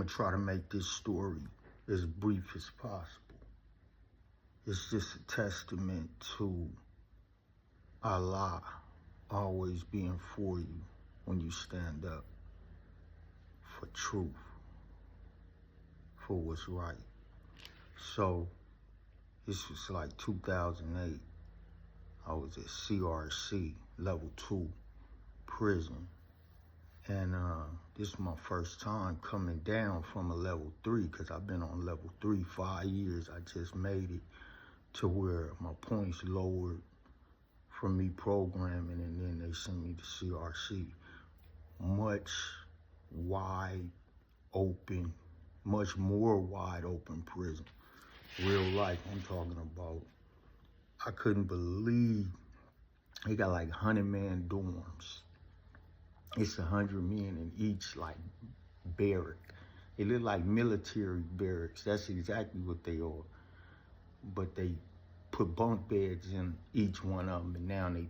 going to try to make this story as brief as possible. It's just a testament to Allah always being for you when you stand up for truth, for what's right. So, this was like 2008. I was at CRC, level 2 prison. And this is my first time coming down from a level 3, because I've been on level 3 5 years. I just made it to where my points lowered from me programming, and then they sent me to CRC. Much more wide open prison. Real life, I'm talking about. I couldn't believe they got like 100-man dorms. It's 100 men in each like barrack. They look like military barracks. That's exactly what they are. But they put bunk beds in each one of them, and now they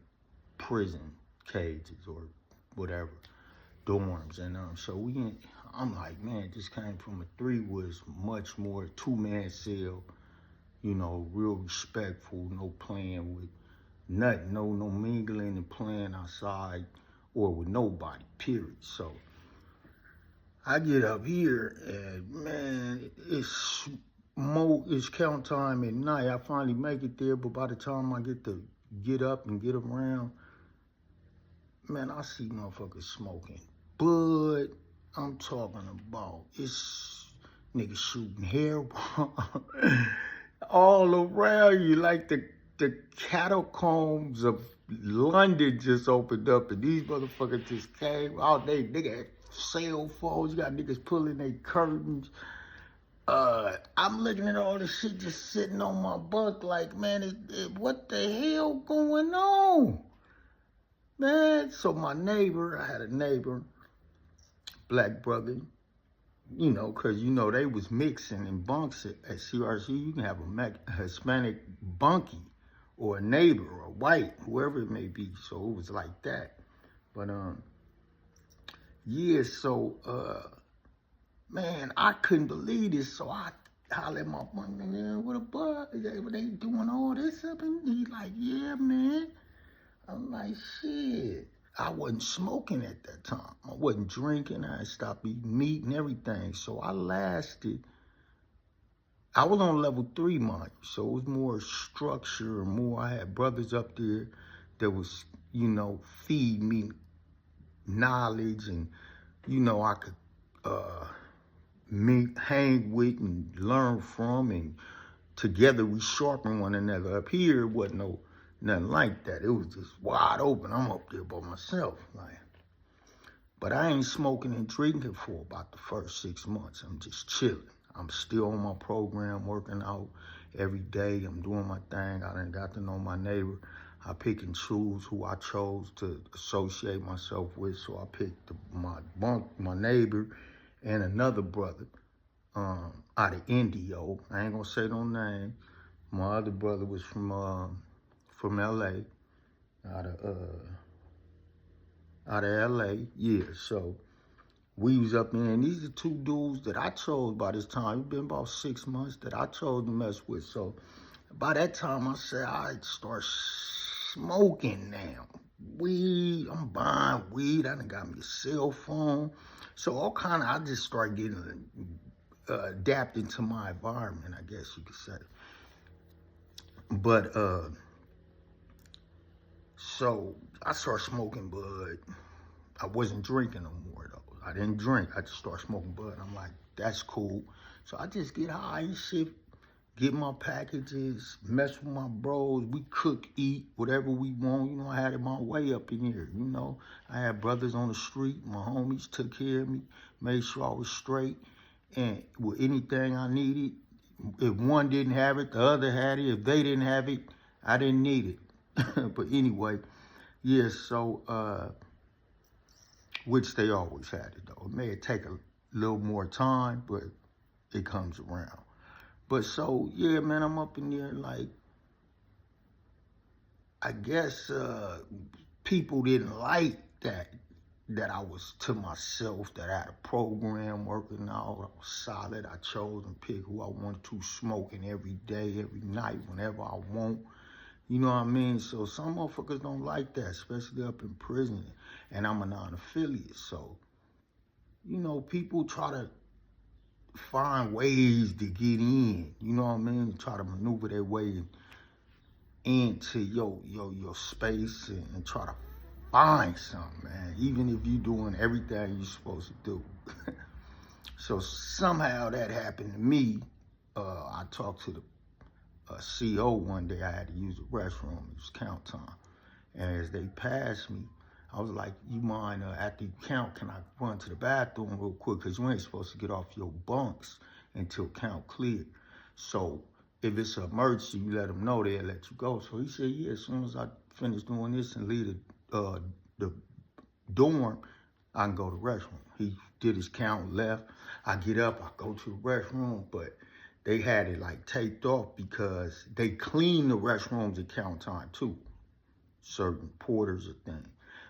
prison cages or whatever, dorms. And so I'm like, man, this came from a 3, was much more 2-man cell, you know, real respectful, no playing with nothing, no mingling and playing outside or with nobody, period. So I get up here and man, it's count time at night. I finally make it there, but by the time I get up and get around, man, I see motherfuckers smoking bud. I'm talking about, it's niggas shooting heroin all around you, like the catacombs of London just opened up, and these motherfuckers just came out. Nigga had cell phones. You got niggas pulling their curtains. I'm looking at all this shit just sitting on my bunk like, man, what the hell going on? Man, so my neighbor, I had a neighbor, black brother, you know, because, you know, they was mixing in bunks at CRC. You can have a Hispanic bunkie or a neighbor or white, whoever it may be. So it was like that. But, yeah, so, man, I couldn't believe this. So I hollered at my bunk, man, what a bug? They doing all this up? And he's like, yeah, man. I'm like, shit. I wasn't smoking at that time. I wasn't drinking. I had stopped eating meat and everything. So I lasted. I was on level 3, mind you. So it was more structure, more. I had brothers up there that was, you know, feed me knowledge, and, you know, I could hang with and learn from, and together we sharpen one another. Up here, it wasn't nothing like that. It was just wide open. I'm up there by myself, like. But I ain't smoking and drinking for about the first 6 months. I'm just chilling. I'm still on my program, working out every day. I'm doing my thing. I done got to know my neighbor. I pick and choose who I chose to associate myself with. So I picked my neighbor and another brother out of Indio. I ain't gonna say no name. My other brother was from LA, out of LA, yeah. So we was up there, and these are 2 dudes that I chose by this time. It's been about 6 months that I chose to mess with. So by that time, I said, I start smoking now. Weed, I'm buying weed. I done got me a cell phone. So I just started getting adapted to my environment, I guess you could say. But, so I started smoking bud. I wasn't drinking no more, though. I didn't drink. I just started smoking bud. I'm like, that's cool. So I just get high and shit, get my packages, mess with my bros. We cook, eat, whatever we want. You know, I had it my way up in here, you know. I had brothers on the street. My homies took care of me, made sure I was straight. And with anything I needed, if one didn't have it, the other had it. If they didn't have it, I didn't need it. But anyway, yeah, so, which they always had it, though. It may take a little more time, but it comes around. But so, yeah, man, I'm up in there, like, I guess people didn't like that that I was to myself, that I had a program working out, I was solid. I chose and picked who I wanted to, smoking every day, every night, whenever I want. You know what I mean? So some motherfuckers don't like that, especially up in prison. And I'm a non-affiliate, so, you know, people try to find ways to get in. You know what I mean? Try to maneuver their way into your space and try to find something, man. Even if you doing everything you're supposed to do. So somehow that happened to me. I talked to the CO one day. I had to use the restroom. It was count time. And as they passed me, I was like, you mind, after you count, can I run to the bathroom real quick? Because you ain't supposed to get off your bunks until count clear. So if it's an emergency, you let them know, they'll let you go. So he said, yeah, as soon as I finish doing this and leave the dorm, I can go to the restroom. He did his count, left. I get up, I go to the restroom, but they had it like taped off because they clean the restrooms at count time too. Certain porters or things.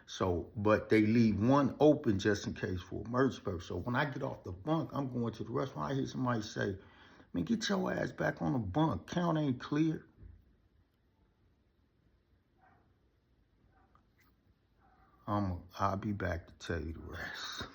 So, but they leave one open just in case for emergency purpose. So when I get off the bunk, I'm going to the restaurant. I hear somebody say, man, get your ass back on the bunk. Count ain't clear. I'll be back to tell you the rest.